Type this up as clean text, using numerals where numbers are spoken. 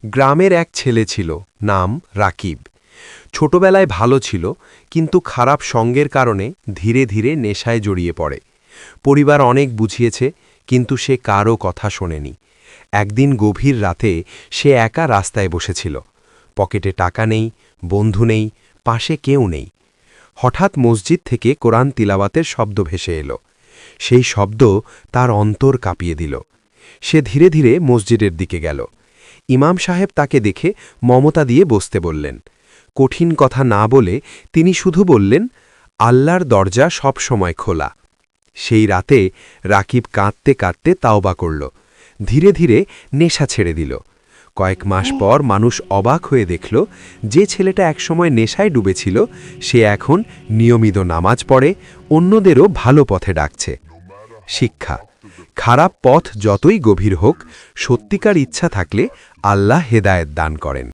গ্রামের এক ছেলে ছিল, নাম রাকিব। ছোটবেলায় ভালো ছিল, কিন্তু খারাপ সঙ্গের কারণে ধীরে ধীরে নেশায় জড়িয়ে পড়ে। পরিবার অনেক বুঝিয়েছে, কিন্তু সে কারও কথা শোনেনি। একদিন গভীর রাতে সে একা রাস্তায় বসেছিল। পকেটে টাকা নেই, বন্ধু নেই, পাশে কেউ নেই। হঠাৎ মসজিদ থেকে কোরআন তিলাওয়াতের শব্দ ভেসে এলো। সেই শব্দ তার অন্তর কাঁপিয়ে দিল। সে ধীরে ধীরে মসজিদের দিকে গেল। ইমাম সাহেব তাকে দেখে মমতা দিয়ে বসতে বললেন। কঠিন কথা না বলে তিনি শুধু বললেন, আল্লাহর দরজা সব সময় খোলা। সেই রাতে রাকিব কাঁদতে কাঁদতে তাওবা করল। ধীরে ধীরে নেশা ছেড়ে দিল। কয়েক মাস পর মানুষ অবাক হয়ে দেখল, যে ছেলেটা একসময় নেশায় ডুবেছিল সে এখন নিয়মিত নামাজ পড়ে, অন্যদেরও ভালো পথে ডাকছে। শিক্ষা: খারাপ পথ যতই গভীর হোক, সত্যিকার ইচ্ছা থাকলে আল্লাহ হেদায়েত দান করেন।